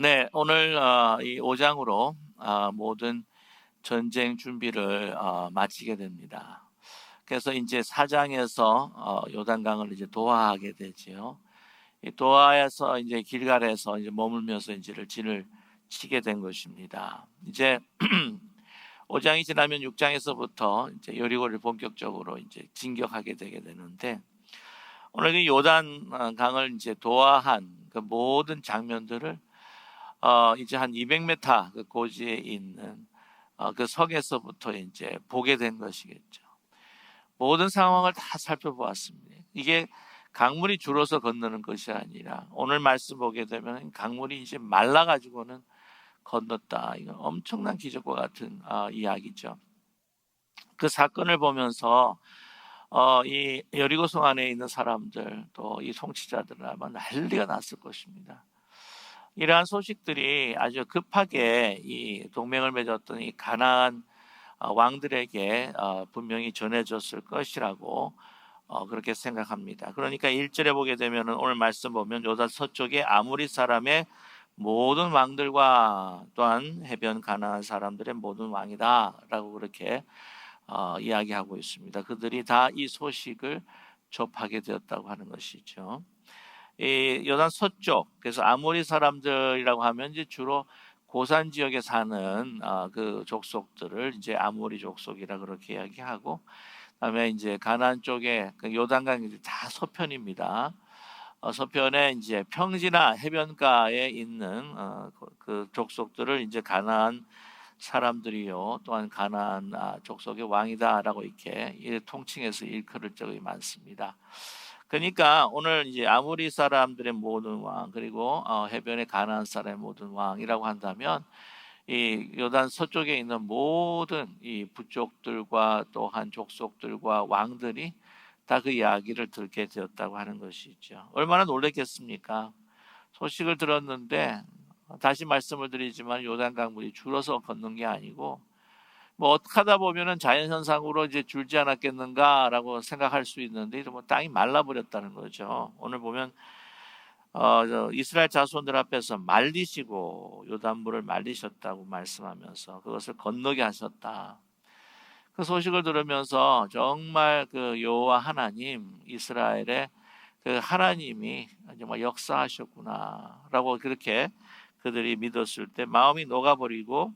네, 오늘 이 5장으로 모든 전쟁 준비를 마치게 됩니다. 그래서 이제 4장에서 요단강을 이제 도하하게 되지요. 이 도하에서 이제 길갈에서 이제 머물면서 이제를 진을 치게 된 것입니다. 이제 5장이 지나면 6장에서부터 이제 여리고를 본격적으로 이제 진격하게 되게 되는데, 오늘 이 요단 강을 이제 도하한 그 모든 장면들을 이제 한 200m 그 고지에 있는 그 성에서부터 이제 보게 된 것이겠죠. 모든 상황을 다 살펴보았습니다. 이게 강물이 줄어서 건너는 것이 아니라, 오늘 말씀 보게 되면 강물이 이제 말라가지고는 건넜다. 이건 엄청난 기적과 같은 이야기죠. 그 사건을 보면서 이 여리고성 안에 있는 사람들, 또 이 통치자들은 아마 난리가 났을 것입니다. 이러한 소식들이 아주 급하게 이 동맹을 맺었던 이 가나안 왕들에게 분명히 전해졌을 것이라고 그렇게 생각합니다. 그러니까 1절에 보게 되면, 오늘 말씀 보면 요단 서쪽에 아모리 사람의 모든 왕들과 또한 해변 가나안 사람들의 모든 왕이다 라고 그렇게 이야기하고 있습니다. 그들이 다 이 소식을 접하게 되었다고 하는 것이죠. 이 요단 서쪽, 그래서 아모리 사람들이라고 하면 이제 주로 고산 지역에 사는 그 족속들을 이제 아모리 족속이라 그렇게 이야기하고, 그다음에 이제 가나안 쪽에 그 요단강이 다 서편입니다. 서편에 이제 평지나 해변가에 있는 그 족속들을 이제 가나안 사람들이요, 또한 가나안 족속의 왕이다라고 이렇게 통칭해서 일컬을 적이 많습니다. 그러니까 오늘 이제 아모리 사람들의 모든 왕, 그리고 해변의 가나안 사람의 모든 왕이라고 한다면, 이 요단 서쪽에 있는 모든 이 부족들과 또한 족속들과 왕들이 다 그 이야기를 듣게 되었다고 하는 것이죠. 얼마나 놀랐겠습니까? 소식을 들었는데, 다시 말씀을 드리지만 요단강 물이 줄어서 걷는 게 아니고, 뭐 어떻게 하다 보면은 자연현상으로 이제 줄지 않았겠는가라고 생각할 수 있는데, 뭐 땅이 말라버렸다는 거죠. 오늘 보면 이스라엘 자손들 앞에서 말리시고 요단물을 말리셨다고 말씀하면서 그것을 건너게 하셨다. 그 소식을 들으면서 정말 그 여호와 하나님, 이스라엘의 그 하나님이 정말 역사하셨구나라고 그렇게 그들이 믿었을 때 마음이 녹아버리고,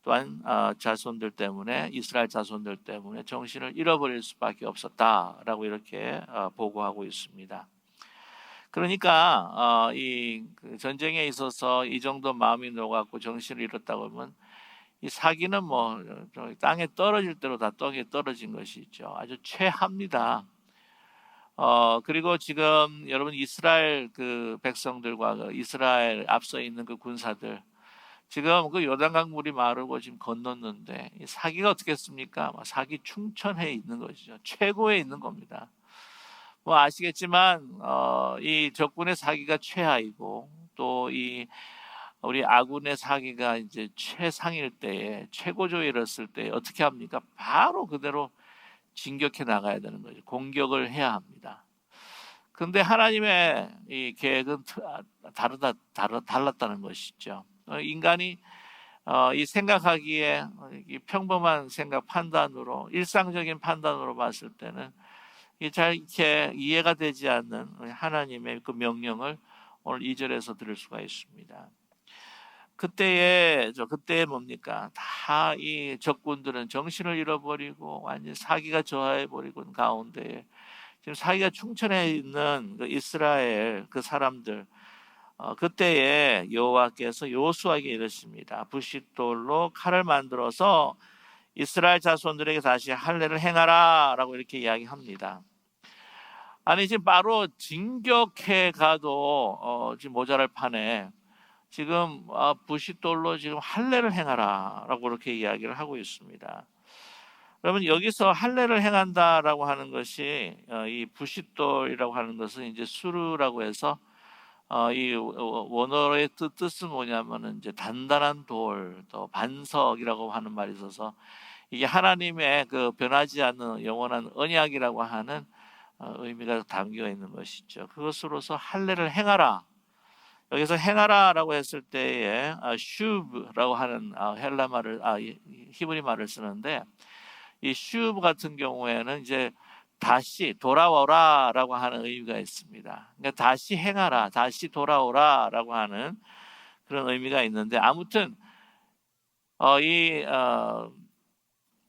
또한 자손들 때문에, 이스라엘 자손들 때문에 정신을 잃어버릴 수밖에 없었다라고 이렇게 보고하고 있습니다. 그러니까 이 전쟁에 있어서 이 정도 마음이 녹았고 정신을 잃었다고 하면, 이 사기는 뭐 땅에 떨어질 대로 다 땅에 떨어진 것이죠. 아주 최하입니다. 그리고 지금 여러분, 이스라엘 그 백성들과 그 이스라엘 앞서 있는 그 군사들, 지금 그 요단강 물이 마르고 지금 건넜는데, 이 사기가 어떻겠습니까? 사기 충천해 있는 것이죠. 최고에 있는 겁니다. 뭐 아시겠지만 이 적군의 사기가 최하이고, 또 이 우리 아군의 사기가 이제 최상일 때에, 최고조에 이르렀을 때 어떻게 합니까? 바로 그대로 진격해 나가야 되는 거죠. 공격을 해야 합니다. 근데 하나님의 이 계획은 달랐다는 것이죠. 인간이 이 생각하기에 이 평범한 생각 판단으로, 일상적인 판단으로 봤을 때는 잘 이렇게 이해가 되지 않는 하나님의 그 명령을 오늘 2절에서 들을 수가 있습니다. 그때에 뭡니까? 다 이 적군들은 정신을 잃어버리고 완전 사기가 저하해 버리고 가운데, 지금 사기가 충천해 있는 그 이스라엘 그 사람들, 그때에 여호와께서 요수아에게 이르십니다. 부싯돌로 칼을 만들어서 이스라엘 자손들에게 다시 할례를 행하라라고 이렇게 이야기합니다. 아니, 지금 바로 진격해 가도 지금 모자랄 판에 지금 부싯돌로 지금 할례를 행하라라고 그렇게 이야기를 하고 있습니다. 여러분, 여기서 할례를 행한다라고 하는 것이 이 부싯돌이라고 하는 것은 이제 수르라고 해서 이 원어의 뜻은 뭐냐면은 이제 단단한 돌, 또 반석이라고 하는 말이 있어서, 이게 하나님의 그 변하지 않는 영원한 언약이라고 하는 의미가 담겨 있는 것이죠. 그것으로서 할례를 행하라. 여기서 행하라라고 했을 때에 슈브라고 하는 헬라 말을 히브리 말을 쓰는데, 이 슈브 같은 경우에는 이제 다시 돌아오라라고 하는 의미가 있습니다. 그러니까 다시 행하라, 다시 돌아오라라고 하는 그런 의미가 있는데, 아무튼 이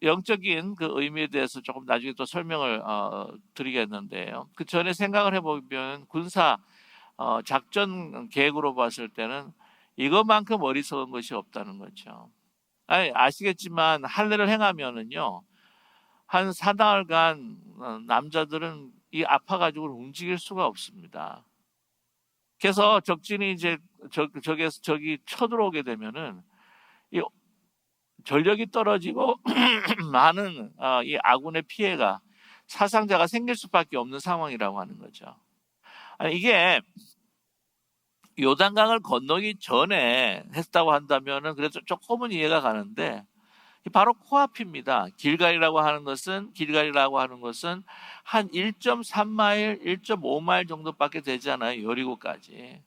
영적인 그 의미에 대해서 조금 나중에 또 설명을 드리겠는데요. 그 전에 생각을 해보면 군사 작전 계획으로 봤을 때는 이것만큼 어리석은 것이 없다는 거죠. 아니, 아시겠지만 할례를 행하면은요, 한 4달간 남자들은 이 아파가지고 움직일 수가 없습니다. 그래서 적진이 이제 저기 쳐들어오게 되면은 이 전력이 떨어지고 많은 이 아군의 피해가, 사상자가 생길 수밖에 없는 상황이라고 하는 거죠. 아니, 이게 요단강을 건너기 전에 했다고 한다면은 그래도 조금은 이해가 가는데, 바로 코앞입니다. 길갈이라고 하는 것은 한 1.3마일, 1.5마일 정도밖에 되지 않아요. 여리고까지.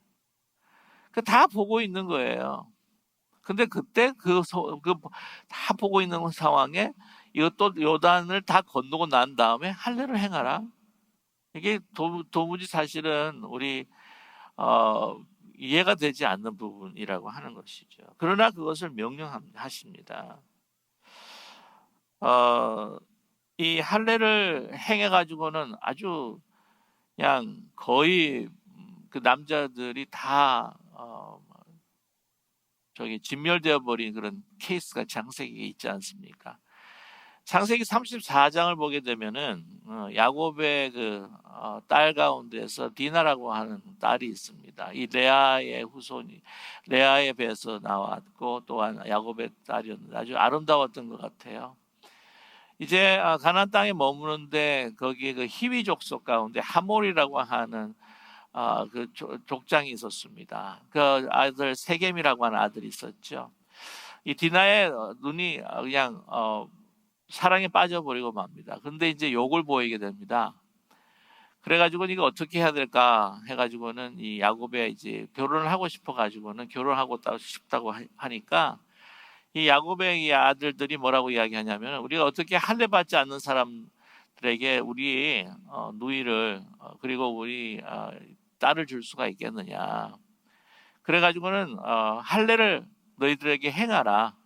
다 보고 있는 거예요. 근데 그때 다 보고 있는 상황에 이것도 요단을 다 건너고 난 다음에 할례를 행하라. 이게 도무지 사실은 우리 이해가 되지 않는 부분이라고 하는 것이죠. 그러나 그것을 명령하십니다. 이 할례를 행해 가지고는 아주 그냥 거의 그 남자들이 다 저기 진멸되어 버린 그런 케이스가 창세기에 있지 않습니까? 창세기 34장을 보게 되면은 야곱의 딸 가운데서 디나라고 하는 딸이 있습니다. 이 레아의 후손이, 레아의 배에서 나왔고 또한 야곱의 딸이었는데 아주 아름다웠던 것 같아요. 이제 가나안 땅에 머무는데 거기에 그 히위 족속 가운데 하몰이라고 하는 그 족장이 있었습니다. 그 아들 세겜이라고 하는 아들이 있었죠. 이 디나의 눈이 그냥 사랑에 빠져버리고 맙니다. 근데 이제 욕을 보이게 됩니다. 그래가지고 이거 어떻게 해야 될까 해가지고는 이 야곱의 이제 결혼을 하고 싶어가지고는 결혼하고 싶다고 하니까 이 야곱의 이 아들들이 뭐라고 이야기하냐면, 우리가 어떻게 할례 받지 않는 사람들에게 우리 누이를 그리고 우리 딸을 줄 수가 있겠느냐. 그래가지고는 할례를 너희들에게 행하라.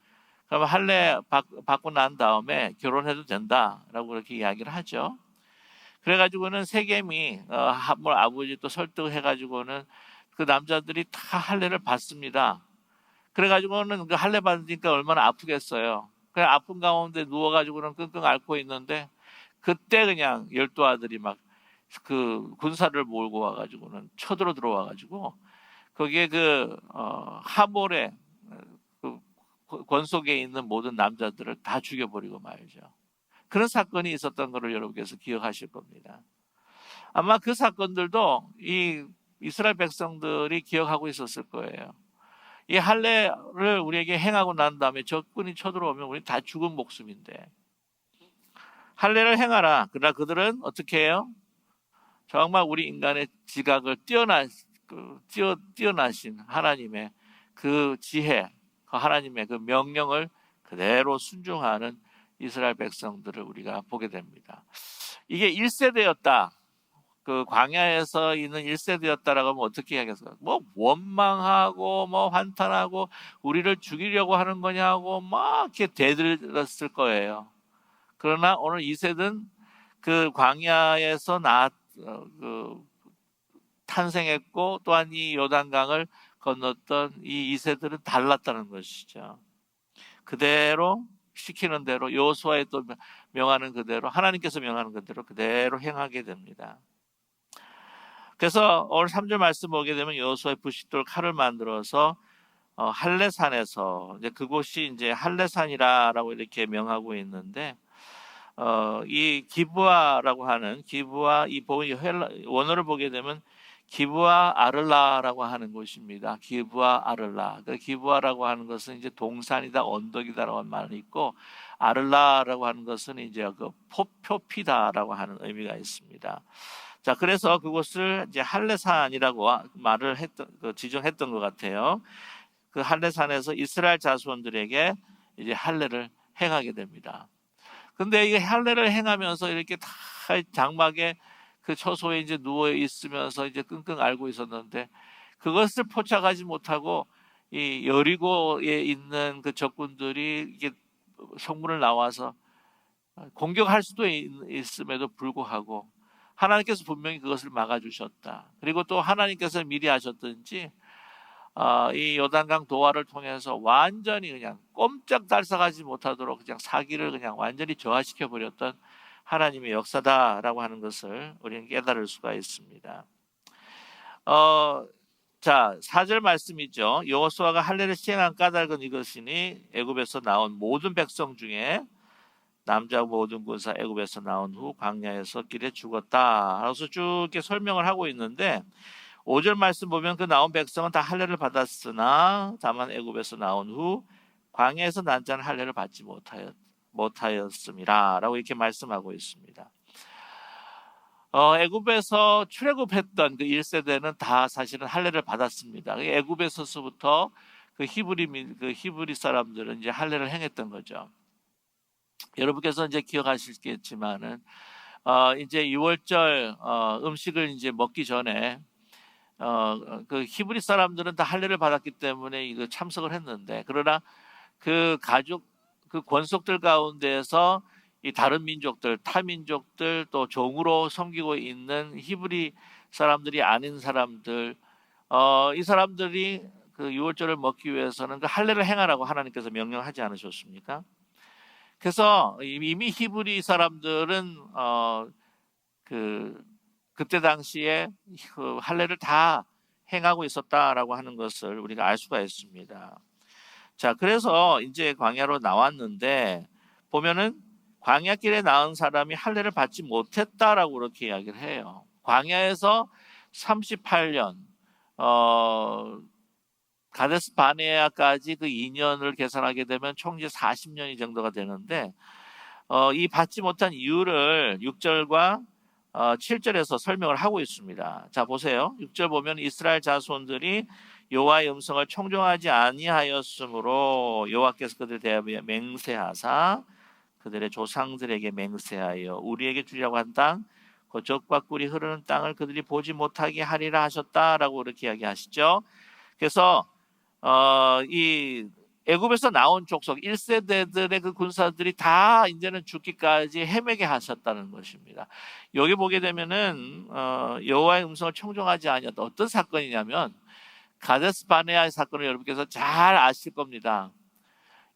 그러면 할례 받고 난 다음에 결혼해도 된다라고 그렇게 이야기를 하죠. 그래가지고는 세겜이 하몰 아버지 또 설득해가지고는 그 남자들이 다 할례를 받습니다. 그래가지고는 그 할례 받으니까 얼마나 아프겠어요. 그냥 아픈 가운데 누워가지고는 끙끙 앓고 있는데, 그때 그냥 12아들이 막 그 군사를 몰고 와가지고는 쳐들어 들어와가지고 거기에 하몰의 그 권속에 있는 모든 남자들을 다 죽여버리고 말이죠. 그런 사건이 있었던 것을 여러분께서 기억하실 겁니다. 아마 그 사건들도 이 이스라엘 백성들이 기억하고 있었을 거예요. 이 할례를 우리에게 행하고 난 다음에 적군이 쳐들어오면 우리 다 죽은 목숨인데, 할례를 행하라. 그러나 그들은 어떻게 해요? 정말 우리 인간의 지각을 뛰어나신 하나님의 그 지혜, 그 하나님의 그 명령을 그대로 순종하는 이스라엘 백성들을 우리가 보게 됩니다. 이게 1세대였다. 그 광야에서 있는 1세대였다라고 하면 어떻게 하겠어요? 뭐 원망하고 뭐 환탄하고 우리를 죽이려고 하는 거냐고 막 이렇게 대들었을 거예요. 그러나 오늘 2세는 그 광야에서 탄생했고 또한 이 요단강을 건넜던 이 2세들은 달랐다는 것이죠. 그대로 시키는 대로, 여호수아에 또 명하는 그대로, 하나님께서 명하는 그대로 행하게 됩니다. 그래서 오늘 3절 말씀 보게 되면 여호수아의 부싯돌 칼을 만들어서 할례산에서, 이제 그곳이 이제 할례산이라고 이렇게 명하고 있는데, 이 기브아라고 하는, 기브아, 이 원어를 보게 되면 기브아 아를라라고 하는 곳입니다. 기브아 아를라. 그 기브아라고 하는 것은 이제 동산이다, 언덕이다라고 하는 말이 있고, 아를라라고 하는 것은 이제 그 표피다라고 하는 의미가 있습니다. 자, 그래서 그곳을 이제 할례산이라고 말을 지정했던 것 같아요. 그 할례산에서 이스라엘 자손들에게 이제 할례를 행하게 됩니다. 근데 이게 할례를 행하면서 이렇게 다 장막에 그 처소에 이제 누워 있으면서 이제 끙끙 앓고 있었는데, 그것을 포착하지 못하고 이 여리고에 있는 그 적군들이 이게 성문을 나와서 공격할 수도 있음에도 불구하고 하나님께서 분명히 그것을 막아주셨다. 그리고 또 하나님께서 미리 하셨든지 이 요단강 도하를 통해서 완전히 그냥 꼼짝달싹하지 못하도록 그냥 사기를 그냥 완전히 저하시켜 버렸던 하나님의 역사다라고 하는 것을 우리는 깨달을 수가 있습니다. 자, 4절 말씀이죠. 여호수아가 할례를 시행한 까닭은 이것이니 애굽에서 나온 모든 백성 중에 남자 모든 군사 애굽에서 나온 후 광야에서 길에 죽었다. 그래서 쭉 이렇게 설명을 하고 있는데, 5절 말씀 보면 그 나온 백성은 다 할례를 받았으나 다만 애굽에서 나온 후 광야에서 난 자는 할례를 받지 못하였음이라 라고 이렇게 말씀하고 있습니다. 애굽에서 출애굽했던 그 1세대는 다 사실은 할례를 받았습니다. 애굽에서부터 그 히브리 사람들은 이제 할례를 행했던 거죠. 여러분께서 이제 기억하시겠지만은 이제 6월절 음식을 이제 먹기 전에 그 히브리 사람들은 다 할례를 받았기 때문에 이거 참석을 했는데, 그러나 그 가족 그 권속들 가운데에서 이 다른 민족들, 타민족들, 또 종으로 섬기고 있는 히브리 사람들이 아닌 사람들, 이 사람들이 그 유월절을 먹기 위해서는 그 할례를 행하라고 하나님께서 명령하지 않으셨습니까? 그래서 이미 히브리 사람들은 그때 당시에 그 할례를 다 행하고 있었다라고 하는 것을 우리가 알 수가 있습니다. 자, 그래서 이제 광야로 나왔는데 보면은 광야길에 나온 사람이 할례를 받지 못했다라고 그렇게 이야기를 해요. 광야에서 38년 가데스 바네아까지 그 2년을 계산하게 되면 총 이제 40년이 정도가 되는데, 이 받지 못한 이유를 6절과 7절에서 설명을 하고 있습니다. 자, 보세요. 6절 보면 이스라엘 자손들이 여호와의 음성을 청종하지 아니하였으므로 여호와께서 그들에 대하여 맹세하사 그들의 조상들에게 맹세하여 우리에게 주려고 한 땅, 그 젖과 꿀이 흐르는 땅을 그들이 보지 못하게 하리라 하셨다라고 이렇게 이야기하시죠. 그래서 이 애굽에서 나온 족속 1세대들의 그 군사들이 다 이제는 죽기까지 헤매게 하셨다는 것입니다. 여기 보게 되면은 여호와의 음성을 청종하지 아니었다. 어떤 사건이냐면 가데스 바네아의 사건을 여러분께서 잘 아실 겁니다.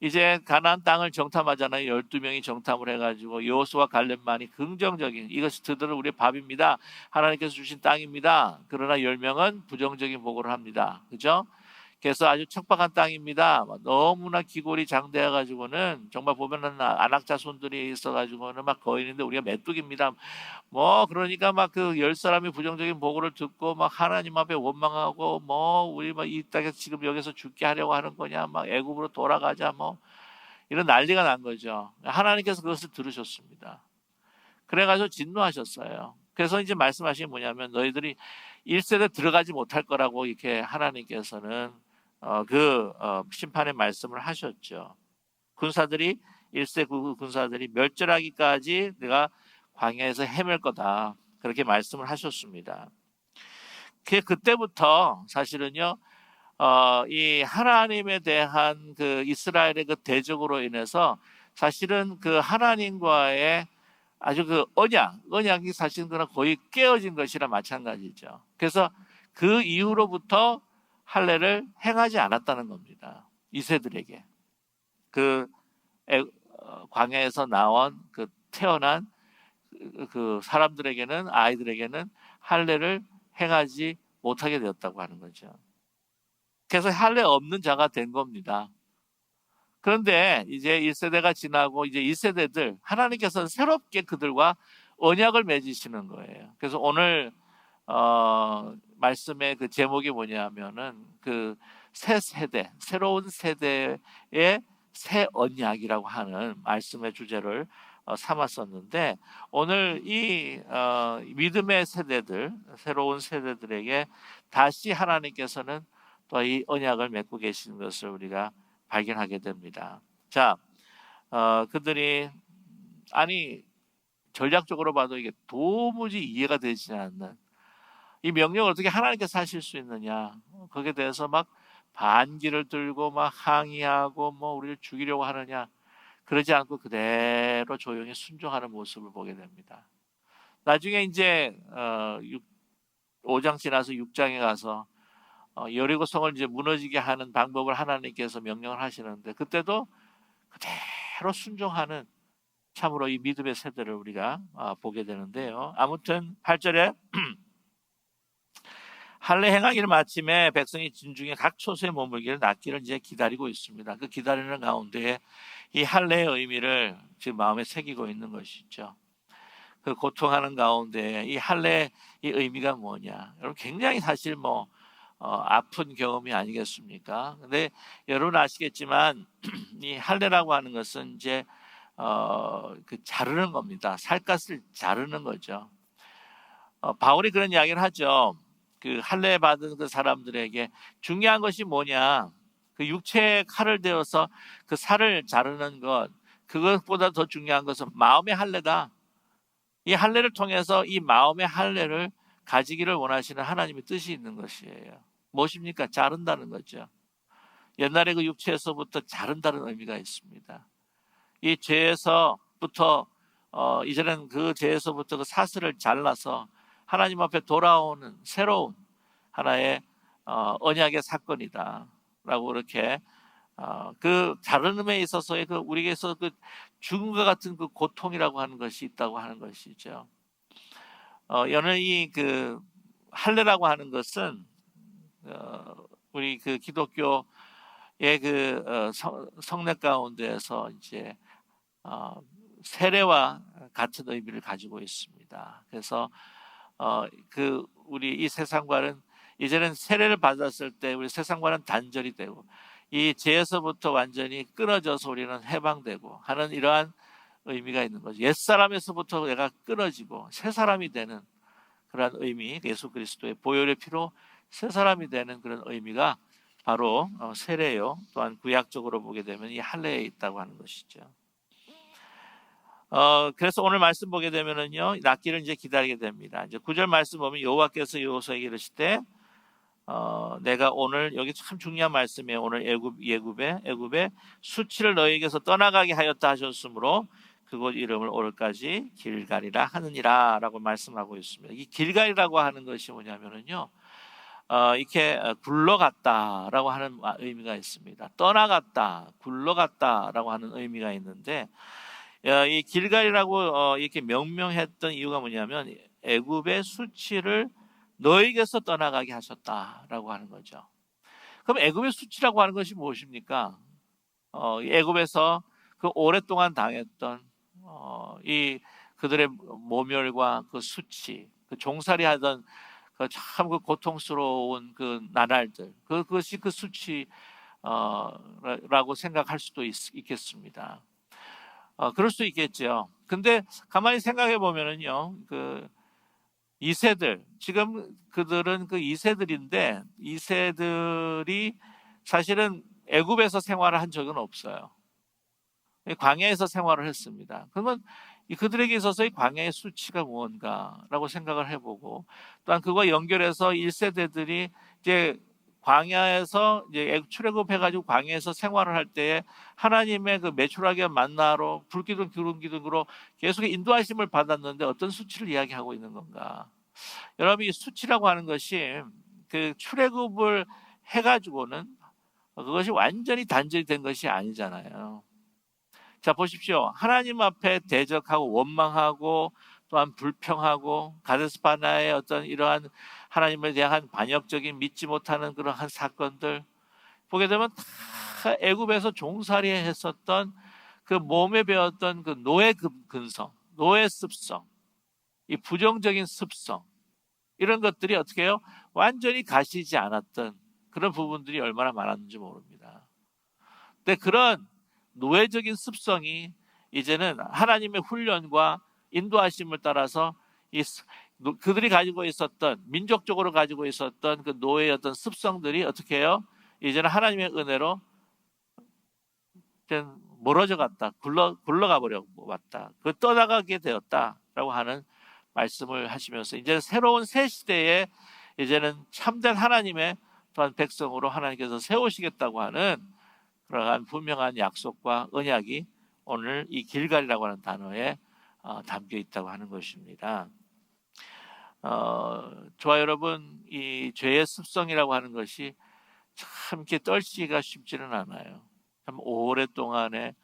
이제 가나안 땅을 정탐하잖아요. 12명이 정탐을 해가지고 여호수아 갈렙만이 긍정적인, 이것이 드들은 우리의 밥입니다, 하나님께서 주신 땅입니다. 그러나 10명은 부정적인 보고를 합니다. 그죠? 그래서 아주 척박한 땅입니다. 너무나 기골이 장대해가지고는 정말 보면은 안악자손들이 있어가지고는 막 거인인데 우리가 메뚜기입니다. 뭐 그러니까 막 그 10사람이 부정적인 보고를 듣고 막 하나님 앞에 원망하고, 뭐 우리 막 이 땅에서 지금 여기서 죽게 하려고 하는 거냐, 막 애굽으로 돌아가자, 뭐 이런 난리가 난 거죠. 하나님께서 그것을 들으셨습니다. 그래가지고 진노하셨어요. 그래서 이제 말씀하신 게 뭐냐면 너희들이 1세대 들어가지 못할 거라고 이렇게 하나님께서는 심판의 말씀을 하셨죠. 군사들이 1세 군사들이 멸절하기까지 내가 광야에서 헤맬 거다, 그렇게 말씀을 하셨습니다. 그때부터 사실은요, 이 하나님에 대한 그 이스라엘의 그 대적으로 인해서 사실은 그 하나님과의 아주 그 언약이 사실은 거의 깨어진 것이라 마찬가지죠. 그래서 그 이후로부터 할례를 행하지 않았다는 겁니다. 이세들에게. 광야에서 나온 태어난 그 사람들에게는, 아이들에게는 할례를 행하지 못하게 되었다고 하는 거죠. 그래서 할례 없는 자가 된 겁니다. 그런데 이제 1세대가 지나고 이제 2세대들, 하나님께서는 새롭게 그들과 언약을 맺으시는 거예요. 그래서 오늘 말씀의 그 제목이 뭐냐면은 그 새 세대, 새로운 세대의 새 언약이라고 하는 말씀의 주제를 삼았었는데, 오늘 이 믿음의 세대들, 새로운 세대들에게 다시 하나님께서는 또 이 언약을 맺고 계시는 것을 우리가 발견하게 됩니다. 자, 그들이 아니 전략적으로 봐도 이게 도무지 이해가 되지 않는 이 명령을 어떻게 하나님께서 하실 수 있느냐, 거기에 대해서 막 반기를 들고 막 항의하고 뭐 우리를 죽이려고 하느냐, 그러지 않고 그대로 조용히 순종하는 모습을 보게 됩니다. 나중에 이제 5장 지나서 6장에 가서 여리고성을 이제 무너지게 하는 방법을 하나님께서 명령을 하시는데, 그때도 그대로 순종하는 참으로 이 믿음의 세대를 우리가 보게 되는데요. 아무튼 8절에 할례 행하기를 마침에 백성이 진중에 각 초소에 머물기를 낫기를 이제 기다리고 있습니다. 그 기다리는 가운데 이 할례의 의미를 지금 마음에 새기고 있는 것이죠. 그 고통하는 가운데 이 할례의 의미가 뭐냐? 여러분 굉장히 사실 아픈 경험이 아니겠습니까? 근데 여러분 아시겠지만 이 할례라고 하는 것은 이제 그 자르는 겁니다. 살갗을 자르는 거죠. 바울이 그런 이야기를 하죠. 그 할례 받은 그 사람들에게 중요한 것이 뭐냐? 그 육체의 칼을 대어서 그 살을 자르는 것, 그것보다 더 중요한 것은 마음의 할례다. 이 할례를 통해서 이 마음의 할례를 가지기를 원하시는 하나님의 뜻이 있는 것이에요. 무엇입니까? 자른다는 거죠. 옛날에 그 육체에서부터 자른다는 의미가 있습니다. 이 죄에서부터 이제는 그 죄에서부터 그 사슬을 잘라서 하나님 앞에 돌아오는 새로운 하나의 언약의 사건이다라고 그렇게 그 자르는에 있어서의 그 우리에게서 그 죽음과 같은 그 고통이라고 하는 것이 있다고 하는 것이죠. 오늘 이 그 할례라고 하는 것은 우리 그 기독교의 그 성례 가운데에서 이제 세례와 같은 의미를 가지고 있습니다. 그래서 그 우리 이 세상과는 이제는 세례를 받았을 때 우리 세상과는 단절이 되고 이 죄에서부터 완전히 끊어져서 우리는 해방되고 하는 이러한 의미가 있는 거죠. 옛사람에서부터 내가 끊어지고 새 사람이 되는 그런 의미, 예수 그리스도의 보혈의 피로 새 사람이 되는 그런 의미가 바로 세례요. 또한 구약적으로 보게 되면 이 할례에 있다고 하는 것이죠. 그래서 오늘 말씀 보게 되면은요, 낫기를 이제 기다리게 됩니다. 이제 9절 말씀 보면 여호와께서 여호수아에게 이르시되 내가 오늘, 여기 참 중요한 말씀이에요. 오늘 애굽의 수치를 너희에게서 떠나가게 하였다 하셨으므로 그곳 이름을 오늘까지 길갈이라 하느니라 라고 말씀하고 있습니다. 이 길갈이라고 하는 것이 뭐냐면은요, 이렇게 굴러갔다라고 하는 의미가 있습니다. 떠나갔다, 굴러갔다라고 하는 의미가 있는데, 이 길갈이라고 이렇게 명명했던 이유가 뭐냐면 애굽의 수치를 너에게서 떠나가게 하셨다라고 하는 거죠. 그럼 애굽의 수치라고 하는 것이 무엇입니까? 애굽에서 그 오랫동안 당했던 이 그들의 모멸과 그 수치, 그 종살이 하던 그 참 그 고통스러운 그 나날들, 그것이 그 수치 라고 생각할 수도 있겠습니다. 그럴 수 있겠죠. 근데 가만히 생각해 보면은요, 그 이세들, 지금 그들은 그 이세들인데, 이세들이 사실은 애굽에서 생활을 한 적은 없어요. 광야에서 생활을 했습니다. 그러면 그들에게 있어서의 광야의 수치가 무언가라고 생각을 해보고, 또한 그와 연결해서 1세대들이 이제 광야에서 이제 출애굽해가지고 광야에서 생활을 할 때에 하나님의 그 메추라기와 만나로 불기둥 구름 기둥으로 계속 인도하심을 받았는데 어떤 수치를 이야기하고 있는 건가? 여러분, 이 수치라고 하는 것이 그 출애굽을 해가지고는 그것이 완전히 단절이 된 것이 아니잖아요. 자, 보십시오. 하나님 앞에 대적하고 원망하고 또한 불평하고 가데스 바네아의 어떤 이러한 하나님에 대한 반역적인 믿지 못하는 그러한 사건들 보게 되면 다 애굽에서 종살이 했었던 그 몸에 배웠던 그 노예 근성, 노예 습성, 이 부정적인 습성, 이런 것들이 어떻게 해요? 완전히 가시지 않았던 그런 부분들이 얼마나 많았는지 모릅니다. 근데 그런 노예적인 습성이 이제는 하나님의 훈련과 인도하심을 따라서 그들이 가지고 있었던, 민족적으로 가지고 있었던 그 노예의 어떤 습성들이 어떻게 해요? 이제는 하나님의 은혜로 멀어져 갔다, 굴러가 버려 왔다, 그 떠나가게 되었다라고 하는 말씀을 하시면서 이제 새로운 새 시대에 이제는 참된 하나님의 또한 백성으로 하나님께서 세우시겠다고 하는 그러한 분명한 약속과 언약이 오늘 이 길갈이라고 하는 단어에 담겨 있다고 하는 것입니다. 저와 여러분, 이 죄의 습성이라고 하는 것이 참 이렇게 떨치기가 쉽지는 않아요. 참 오랫동안의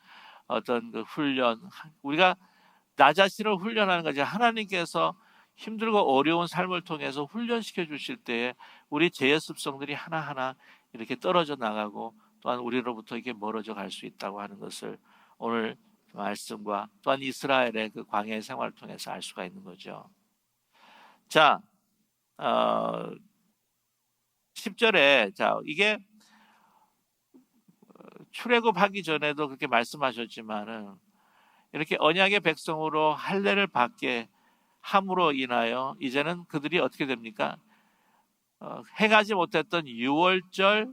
어떤 그 훈련, 우리가 나 자신을 훈련하는 거지, 하나님께서 힘들고 어려운 삶을 통해서 훈련시켜 주실 때에 우리 죄의 습성들이 하나하나 이렇게 떨어져 나가고 또한 우리로부터 이렇게 멀어져 갈 수 있다고 하는 것을 오늘 말씀과 또한 이스라엘의 그 광야의 생활을 통해서 알 수가 있는 거죠. 자, 10절에 자, 이게 출애굽하기 전에도 그렇게 말씀하셨지만은 이렇게 언약의 백성으로 할례를 받게 함으로 인하여 이제는 그들이 어떻게 됩니까? 행하지 못했던 유월절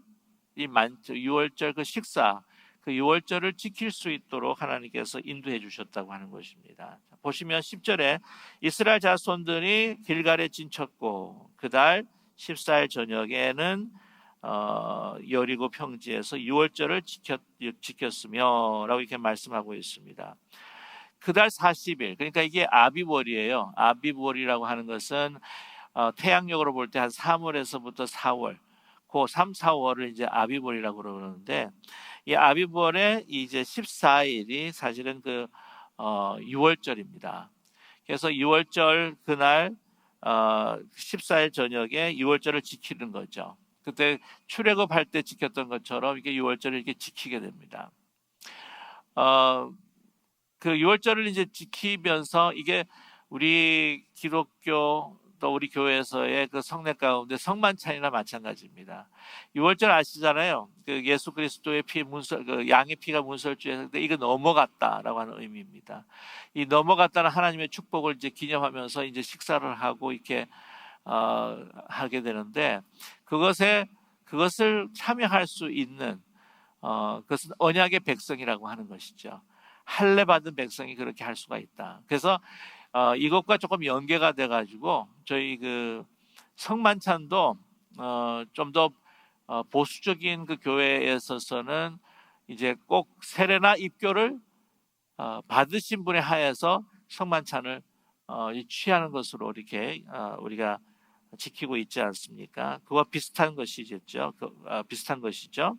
그 식사, 그 유월절을 지킬 수 있도록 하나님께서 인도해 주셨다고 하는 것입니다. 보시면 10절에 이스라엘 자손들이 길갈에 진쳤고 그달 14일 저녁에는 여리고 평지에서 유월절을 지켰으며 라고 이렇게 말씀하고 있습니다. 그달 40일, 그러니까 이게 아비월이에요. 아비월이라고 하는 것은 태양력으로 볼 때 한 3월에서부터 4월, 그 3, 4월을 이제 아비월이라고 그러는데, 이 아비월의 이제 14일이 사실은 그 6월절입니다. 그래서 6월절 그날 14일 저녁에 6월절을 지키는 거죠. 그때 출애굽할 때 지켰던 것처럼 이게 6월절을 이렇게 지키게 됩니다. 그 6월절을 이제 지키면서 이게 우리 기독교 또 우리 교회에서의 그 성례 가운데 성만찬이나 마찬가지입니다. 6월절 아시잖아요. 그 예수 그리스도의 피 그 양의 피가 문설주에서 이거 넘어갔다라고 하는 의미입니다. 이 넘어갔다는 하나님의 축복을 이제 기념하면서 이제 식사를 하고 이렇게 하게 되는데 그것을 참여할 수 있는 그것은 언약의 백성이라고 하는 것이죠. 할례 받은 백성이 그렇게 할 수가 있다. 그래서 이것과 조금 연계가 돼가지고 저희 그 성만찬도 좀 더 보수적인 그 교회에 있어서는 이제 꼭 세례나 입교를 받으신 분에 하에서 성만찬을 취하는 것으로 이렇게 우리가 지키고 있지 않습니까? 그와 비슷한 것이겠죠. 비슷한 것이죠.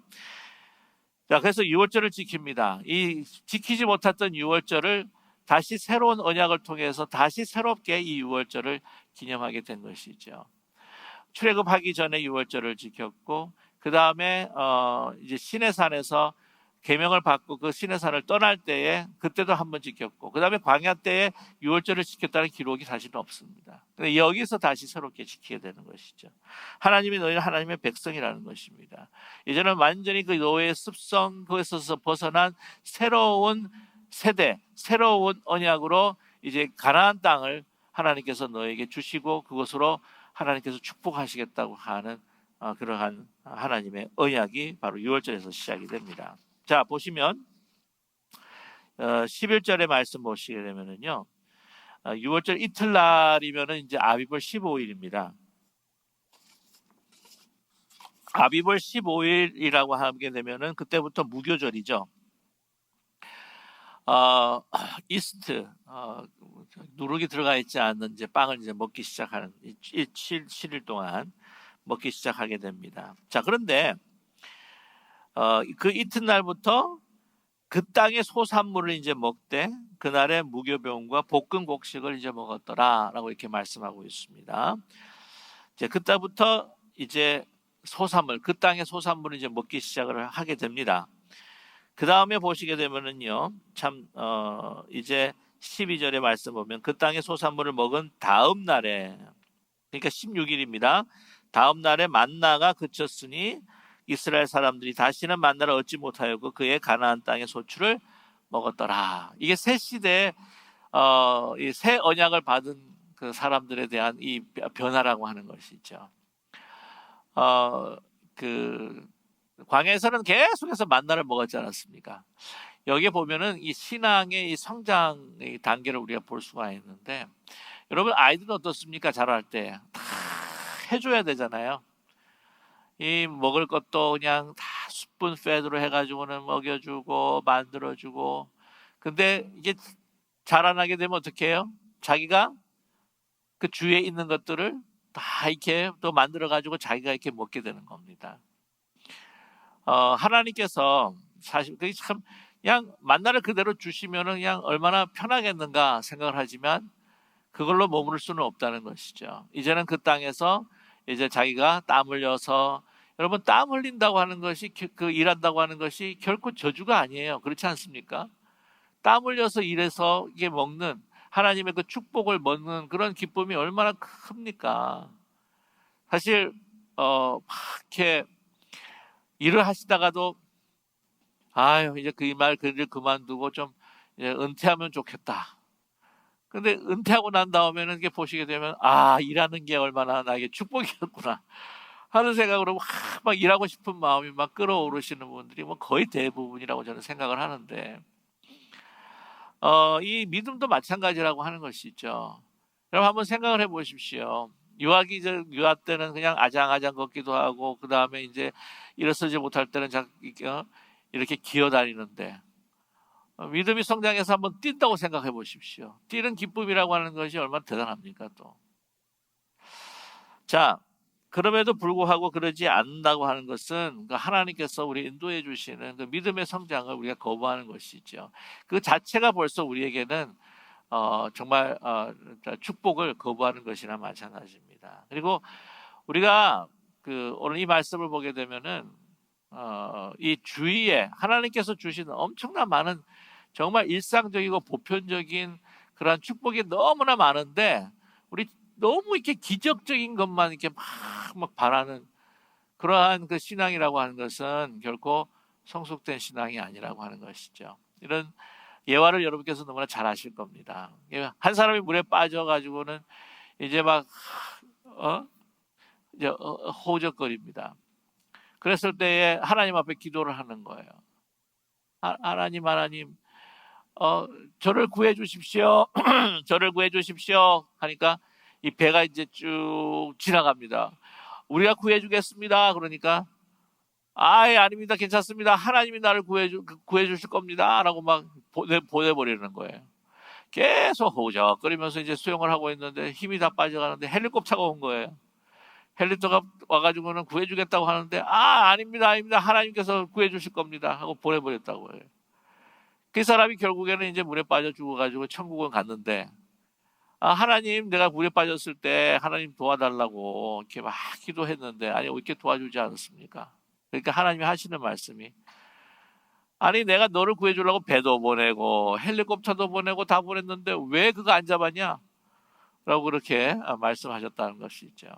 자, 그래서 유월절을 지킵니다. 이 지키지 못했던 유월절을 다시 새로운 언약을 통해서 다시 새롭게 이 유월절을 기념하게 된 것이죠. 출애굽하기 전에 유월절을 지켰고 그 다음에 이제 시내산에서 계명을 받고 그 시내산을 떠날 때에 그때도 한번 지켰고 그 다음에 광야 때에 유월절을 지켰다는 기록이 사실은 없습니다. 근데 여기서 다시 새롭게 지키게 되는 것이죠. 하나님이 너희는 하나님의 백성이라는 것입니다. 이제는 완전히 그 노예의 습성 그것에서 벗어난 새로운 세대, 새로운 언약으로 이제 가나안 땅을 하나님께서 너에게 주시고 그것으로 하나님께서 축복하시겠다고 하는 그러한 하나님의 언약이 바로 유월절에서 시작이 됩니다. 자, 보시면 11절의 말씀 보시게 되면은요, 6월절 이틀날이면은 이제 아비벌 15일입니다. 아비벌 15일이라고 하게 되면은 그때부터 무교절이죠. 이스트 누룩이 들어가 있지 않는 이제 빵을 이제 먹기 시작하는 7일 동안 먹기 시작하게 됩니다. 자, 그런데 그 이튿날부터 그 땅의 소산물을 이제 먹되 그날의 무교병과 볶은 곡식을 이제 먹었더라라고 이렇게 말씀하고 있습니다. 이제 그때부터 이제 소산물, 그 땅의 소산물을 이제 먹기 시작을 하게 됩니다. 그 다음에 보시게 되면은요, 참 이제 12절의 말씀 보면 그 땅의 소산물을 먹은 다음 날에, 그러니까 16일입니다. 다음 날에 만나가 그쳤으니 이스라엘 사람들이 다시는 만나를 얻지 못하였고 그의 가나안 땅의 소출을 먹었더라. 이게 새 시대에 이 새 언약을 받은 그 사람들에 대한 이 변화라고 하는 것이죠. 그 광야에서는 계속해서 만나를 먹었지 않았습니까? 여기에 보면은 이 신앙의 이 성장의 단계를 우리가 볼 수가 있는데, 여러분 아이들은 어떻습니까? 자랄 때 다 해줘야 되잖아요. 이 먹을 것도 그냥 다 스푼 페드로 해가지고는 먹여주고 만들어주고. 근데 이게 자라나게 되면 어떻게 해요? 자기가 그 주위에 있는 것들을 다 이렇게 또 만들어가지고 자기가 이렇게 먹게 되는 겁니다. 하나님께서 사실 그게 참 그냥 만나를 그대로 주시면은 그냥 얼마나 편하겠는가 생각을 하지만 그걸로 머무를 수는 없다는 것이죠. 이제는 그 땅에서 이제 자기가 땀 흘려서, 여러분 땀 흘린다고 하는 것이 그 일한다고 하는 것이 결코 저주가 아니에요. 그렇지 않습니까? 땀 흘려서 일해서 이게 먹는 하나님의 그 축복을 먹는 그런 기쁨이 얼마나 큽니까? 사실 막 이렇게 일을 하시다가도 아유 이제 그 말 그 일 그만두고 좀 이제 은퇴하면 좋겠다. 근데 은퇴하고 난 다음에는 이게 보시게 되면 일하는 게 얼마나 나에게 축복이었구나 하는 생각으로 막 일하고 싶은 마음이 막 끌어오르시는 분들이 뭐 거의 대부분이라고 저는 생각을 하는데, 이 믿음도 마찬가지라고 하는 것이죠. 여러분 한번 생각을 해보십시오. 유아 때는 그냥 아장아장 걷기도 하고 그 다음에 이제 일어서지 못할 때는 이렇게 기어다니는데, 믿음이 성장해서 한번 뛴다고 생각해 보십시오. 뛰는 기쁨이라고 하는 것이 얼마나 대단합니까 또. 자, 그럼에도 불구하고 그러지 않는다고 하는 것은 하나님께서 우리 인도해 주시는 그 믿음의 성장을 우리가 거부하는 것이죠. 그 자체가 벌써 우리에게는 정말 축복을 거부하는 것이나 마찬가지입니다. 그리고 우리가 오늘 이 말씀을 보게 되면은 이 주위에 하나님께서 주시는 엄청난 많은 정말 일상적이고 보편적인 그러한 축복이 너무나 많은데, 우리 너무 이렇게 기적적인 것만 이렇게 막 바라는 그러한 그 신앙이라고 하는 것은 결코 성숙된 신앙이 아니라고 하는 것이죠. 이런 예화를 여러분께서 너무나 잘 아실 겁니다. 한 사람이 물에 빠져가지고는 이제 막 이제 호적거립니다. 그랬을 때에 하나님 앞에 기도를 하는 거예요. 하나님, 저를 구해 주십시오. 저를 구해 주십시오. 하니까 이 배가 이제 쭉 지나갑니다. 우리가 구해 주겠습니다. 그러니까 아닙니다. 괜찮습니다. 하나님이 나를 구해 주실 겁니다. 라고 막 보내버리는 거예요. 계속 호적거리면서 이제 수영을 하고 있는데 힘이 다 빠져가는데 헬리콥터가 온 거예요. 헬리콥터가 와가지고는 구해주겠다고 하는데 아닙니다. 하나님께서 구해주실 겁니다 하고 보내버렸다고 해요. 그 사람이 결국에는 이제 물에 빠져 죽어가지고 천국을 갔는데, 하나님 내가 물에 빠졌을 때 하나님 도와달라고 이렇게 막 기도했는데 아니 왜 이렇게 도와주지 않았습니까? 그러니까 하나님이 하시는 말씀이, 아니 내가 너를 구해주려고 배도 보내고 헬리콥터도 보내고 다 보냈는데 왜 그거 안 잡았냐? 라고 그렇게 말씀하셨다는 것이죠.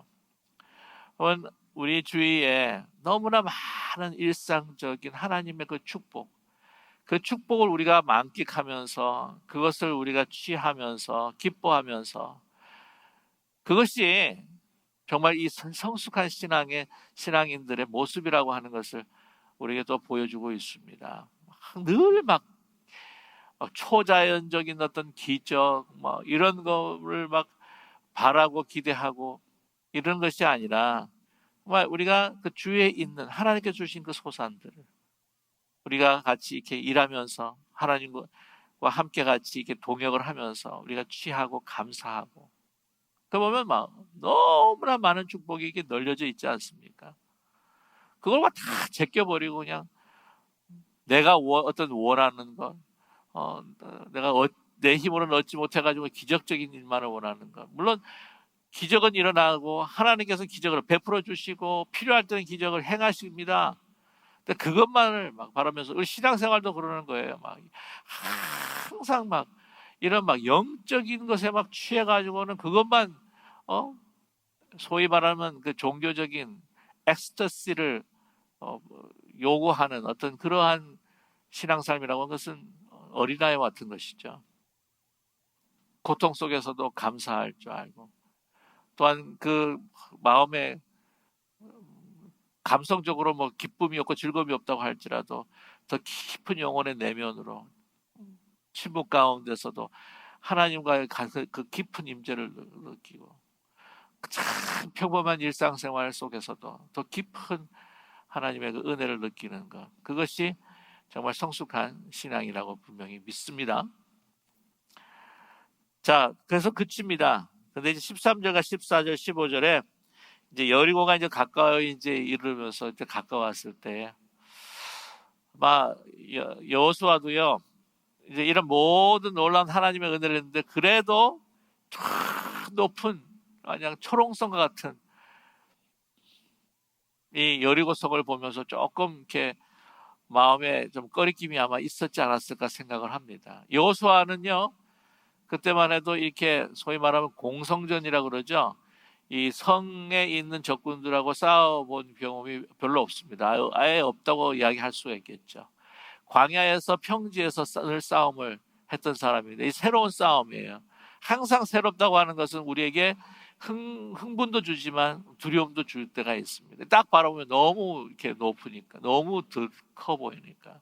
우리 주위에 너무나 많은 일상적인 하나님의 그 축복을 우리가 만끽하면서 그것을 우리가 취하면서 기뻐하면서, 그것이 정말 이 성숙한 신앙인들의 모습이라고 하는 것을 우리에게 또 보여주고 있습니다. 늘 막 초자연적인 어떤 기적 이런 거를 막 바라고 기대하고 이런 것이 아니라, 정말 우리가 그 주위에 있는 하나님께 주신 그 소산들을 우리가 같이 이렇게 일하면서 하나님과 함께 같이 이렇게 동역을 하면서 우리가 취하고 감사하고, 그 보면 막 너무나 많은 축복이 이렇게 널려져 있지 않습니까? 그걸 막 다 제껴버리고 그냥 내가 어떤 원하는 것, 내가 내 힘으로는 얻지 못해가지고 기적적인 일만을 원하는 것. 물론 기적은 일어나고 하나님께서 기적을 베풀어 주시고 필요할 때는 기적을 행하십니다. 근데 그것만을 막 바라면서 우리 신앙생활도 그러는 거예요. 막 항상 막 이런 막 영적인 것에 막 취해가지고는 그것만 소위 말하면 그 종교적인 엑스터시를 요구하는 어떤 그러한 신앙 삶이라고 하는 것은 어린아이와 같은 것이죠. 고통 속에서도 감사할 줄 알고, 또한 그 마음에 감성적으로 뭐 기쁨이 없고 즐거움이 없다고 할지라도 더 깊은 영혼의 내면으로 침묵 가운데서도 하나님과의 그 깊은 임재를 느끼고, 참 평범한 일상생활 속에서도 더 깊은 하나님의 그 은혜를 느끼는 것, 그것이 정말 성숙한 신앙이라고 분명히 믿습니다. 자, 그래서 그칩니다. 근데 이제 13절과 14절, 15절에 이제 여리고가 이제 가까이 이제 이르면서 이제 가까웠을 때, 막 여호수아도요, 이제 이런 모든 놀라운 하나님의 은혜를 했는데, 그래도 저 높은 마냥 초롱성과 같은 이 여리고 성을 보면서 조금 이렇게 마음에 좀 꺼리낌이 아마 있었지 않았을까 생각을 합니다. 여호수아는요, 그때만 해도 이렇게 소위 말하면 공성전이라고 그러죠. 이 성에 있는 적군들하고 싸워본 경험이 별로 없습니다. 아예 없다고 이야기할 수가 있겠죠. 광야에서 평지에서 늘 싸움을 했던 사람인데, 이 새로운 싸움이에요. 항상 새롭다고 하는 것은 우리에게 흥분도 주지만 두려움도 줄 때가 있습니다. 딱 바라보면 너무 이렇게 높으니까, 너무 커 보이니까.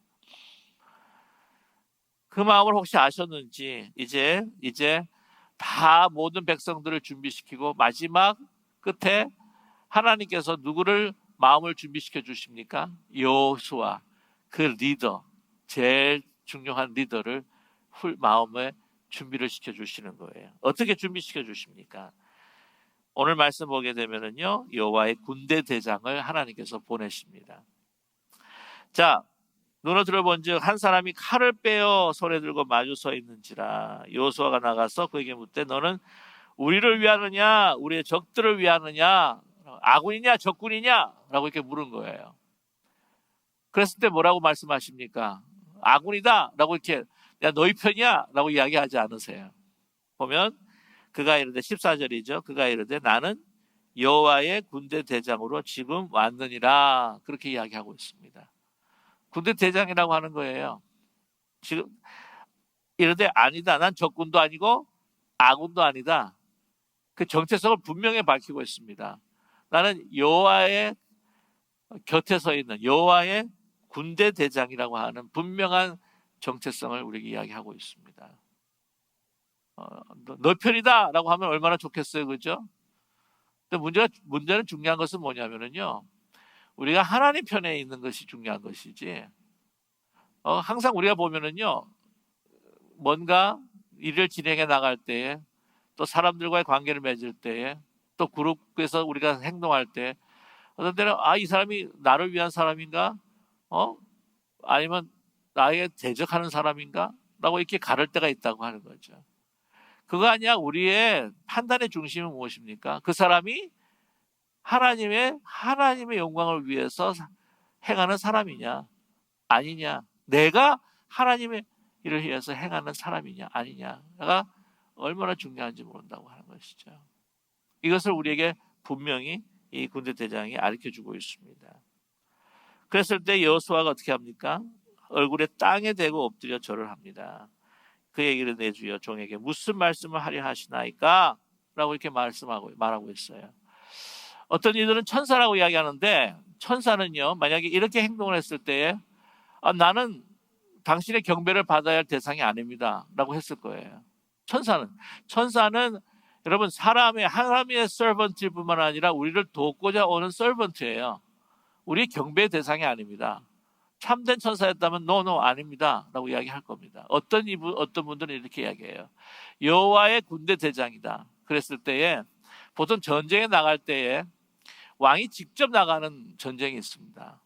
그 마음을 혹시 아셨는지, 이제 다 모든 백성들을 준비시키고 마지막 끝에 하나님께서 누구를 마음을 준비시켜 주십니까? 여호수아, 그 리더, 제일 중요한 리더를 마음에 준비를 시켜 주시는 거예요. 어떻게 준비시켜 주십니까? 오늘 말씀 보게 되면은요, 여호와의 군대 대장을 하나님께서 보내십니다. 자, 눈을 들어본즉 한 사람이 칼을 빼어 손에 들고 마주 서 있는지라. 여호수아가 나가서 그에게 묻되 너는 우리를 위하느냐 우리의 적들을 위하느냐, 아군이냐 적군이냐 라고 이렇게 물은 거예요. 그랬을 때 뭐라고 말씀하십니까? 아군이다 라고 이렇게, 야 너희 편이야 라고 이야기하지 않으세요. 보면 그가 이르되, 14절이죠. 그가 이르되 나는 여호와의 군대 대장으로 지금 왔느니라, 그렇게 이야기하고 있습니다. 군대 대장이라고 하는 거예요. 지금 이르되 아니다, 난 적군도 아니고 아군도 아니다, 그 정체성을 분명히 밝히고 있습니다. 나는 여호와의 곁에 서 있는 여호와의 군대 대장이라고 하는 분명한 정체성을 우리에게 이야기하고 있습니다. 너 편이다 라고 하면 얼마나 좋겠어요, 그죠? 근데 문제는 중요한 것은 뭐냐면요, 우리가 하나님 편에 있는 것이 중요한 것이지, 항상 우리가 보면은요, 뭔가 일을 진행해 나갈 때에, 또 사람들과의 관계를 맺을 때에, 또 그룹에서 우리가 행동할 때, 어떤 때는 이 사람이 나를 위한 사람인가? 아니면 나에게 대적하는 사람인가? 라고 이렇게 가를 때가 있다고 하는 거죠. 그거 아니야. 우리의 판단의 중심은 무엇입니까? 그 사람이 하나님의 영광을 위해서 행하는 사람이냐 아니냐, 내가 하나님의 일을 위해서 행하는 사람이냐 아니냐가 얼마나 중요한지 모른다고 하는 것이죠. 이것을 우리에게 분명히 이 군대 대장이 가르쳐주고 있습니다. 그랬을 때 여호수아가 어떻게 합니까? 얼굴에 땅에 대고 엎드려 절을 합니다. 그 얘기를 내 주여 종에게 무슨 말씀을 하려 하시나이까? 라고 이렇게 말하고 있어요. 어떤 이들은 천사라고 이야기하는데, 천사는요, 만약에 이렇게 행동을 했을 때에 나는 당신의 경배를 받아야 할 대상이 아닙니다 라고 했을 거예요. 천사는 여러분 하나님의 서번트일 뿐만 아니라 우리를 돕고자 오는 서번트예요. 우리 경배의 대상이 아닙니다. 참된 천사였다면 노 아닙니다 라고 이야기할 겁니다. 어떤 분들은 이렇게 이야기해요. 여호와의 군대 대장이다. 그랬을 때에 보통 전쟁에 나갈 때에 왕이 직접 나가는 전쟁이 있습니다.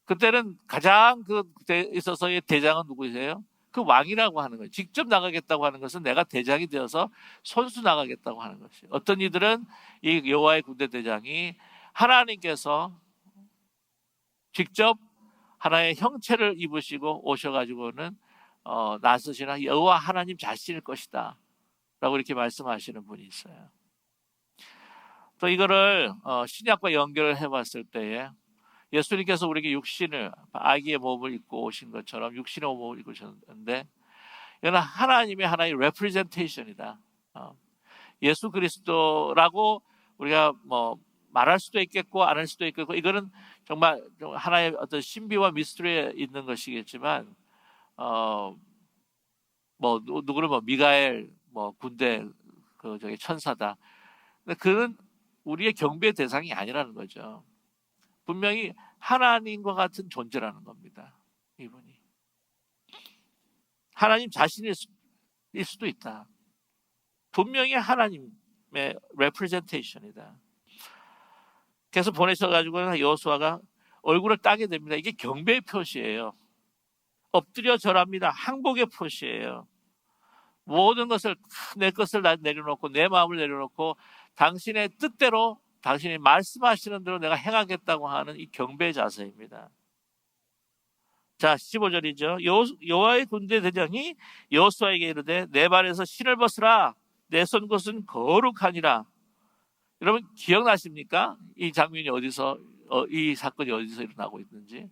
그때는 가장 그때 있어서의 대장은 누구세요? 그 왕이라고 하는 거예요. 직접 나가겠다고 하는 것은 내가 대장이 되어서 손수 나가겠다고 하는 것이에요. 어떤 이들은 이 여호와의 군대 대장이 하나님께서 직접 하나의 형체를 입으시고 오셔가지고는 나서시나 여호와 하나님 자신일 것이다 라고 이렇게 말씀하시는 분이 있어요. 또 이거를 신약과 연결을 해봤을 때에 예수님께서 우리에게 육신을, 아기의 몸을 입고 오신 것처럼 육신의 몸을 입고 오셨는데, 이거는 하나님의 하나의 레프리젠테이션이다. 예수 그리스도라고 우리가 뭐 말할 수도 있겠고 안 할 수도 있겠고, 이거는 정말 하나의 어떤 신비와 미스터리에 있는 것이겠지만, 뭐 누구는 뭐 미가엘 뭐 군대 그 저기 천사다. 근데 그는 우리의 경배의 대상이 아니라는 거죠. 분명히 하나님과 같은 존재라는 겁니다. 이분이 하나님 자신일 수도 있다. 분명히 하나님의 레프레젠테이션이다. 그래서 보내셔가지고 여호수아가 얼굴을 따게 됩니다. 이게 경배의 표시예요. 엎드려 절합니다. 항복의 표시예요. 모든 것을, 내 것을 내려놓고 내 마음을 내려놓고 당신의 뜻대로, 당신이 말씀하시는 대로 내가 행하겠다고 하는 이 경배의 자세입니다. 자, 15절이죠. 여호와의 군대 대장이 여호수아에게 이르되 내 발에서 신을 벗으라. 내 손 것은 거룩하니라. 여러분 기억나십니까? 이 장면이 어디서, 이 사건이 어디서 일어나고 있는지.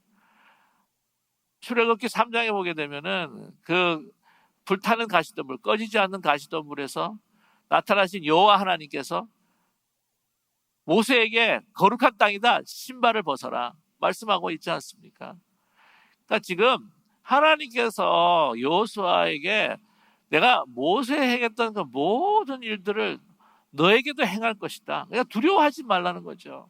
출애굽기 3장에 보게 되면은 그 불타는 가시덤불, 꺼지지 않는 가시덤불에서 나타나신 여호와 하나님께서 모세에게 거룩한 땅이다, 신발을 벗어라 말씀하고 있지 않습니까? 그러니까 지금 하나님께서 여호수아에게 내가 모세에 행했던 그 모든 일들을 너에게도 행할 것이다. 그러니까 두려워하지 말라는 거죠.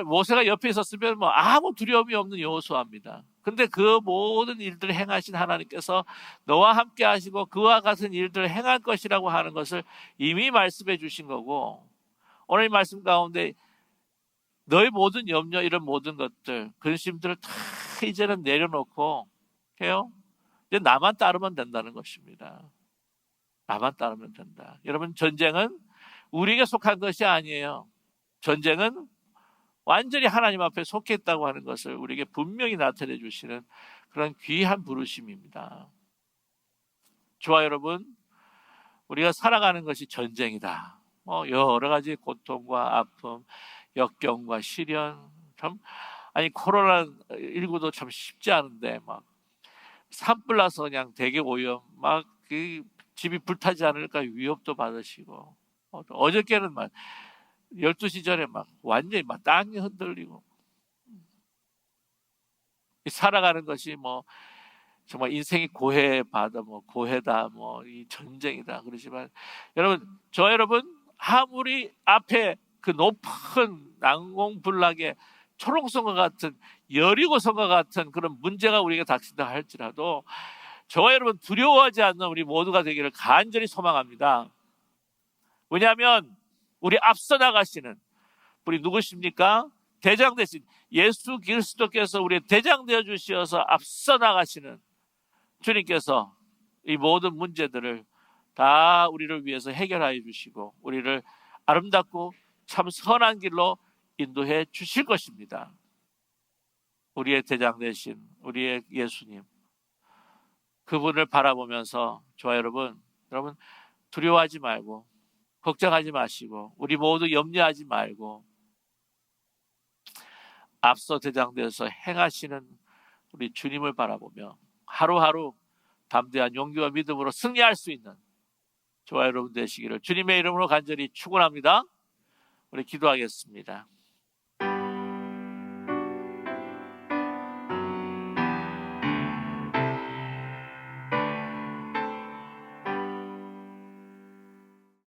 모세가 옆에 있었으면 뭐 아무 두려움이 없는 여호수아입니다. 근데 그 모든 일들을 행하신 하나님께서 너와 함께 하시고 그와 같은 일들을 행할 것이라고 하는 것을 이미 말씀해 주신 거고, 오늘 이 말씀 가운데 너의 모든 염려, 이런 모든 것들, 근심들을 다 이제는 내려놓고 해요. 이제 나만 따르면 된다는 것입니다. 나만 따르면 된다. 여러분, 전쟁은 우리에게 속한 것이 아니에요. 전쟁은 완전히 하나님 앞에 속해 있다고 하는 것을 우리에게 분명히 나타내 주시는 그런 귀한 부르심입니다. 저와 여러분, 우리가 살아가는 것이 전쟁이다. 여러 가지 고통과 아픔, 역경과 시련, 참, 아니 코로나19도 참 쉽지 않은데 막 산불 나서 그냥 대기 오염, 막 그 집이 불타지 않을까 위협도 받으시고, 어저께는 막 12시 전에 막 완전히 막 땅이 흔들리고, 살아가는 것이 뭐 정말 인생이 고해받아, 뭐 고해다, 뭐 이 전쟁이다 그러지만, 여러분 아무리 앞에 그 높은 난공불락의 초롱성과 같은, 여리고성과 같은 그런 문제가 우리에게 닥친다 할지라도 저와 여러분 두려워하지 않는 우리 모두가 되기를 간절히 소망합니다. 왜냐하면 우리 앞서 나가시는 우리 누구십니까? 대장 대신 예수 그리스도께서 우리의 대장 되어 주시어서 앞서 나가시는 주님께서 이 모든 문제들을 다 우리를 위해서 해결하여 주시고 우리를 아름답고 참 선한 길로 인도해 주실 것입니다. 우리의 대장 되신 우리의 예수님, 그분을 바라보면서 저와 여러분 두려워하지 말고 걱정하지 마시고 우리 모두 염려하지 말고 앞서 대장되어서 행하시는 우리 주님을 바라보며 하루하루 담대한 용기와 믿음으로 승리할 수 있는 저와 여러분 되시기를 주님의 이름으로 간절히 축원합니다. 우리 기도하겠습니다.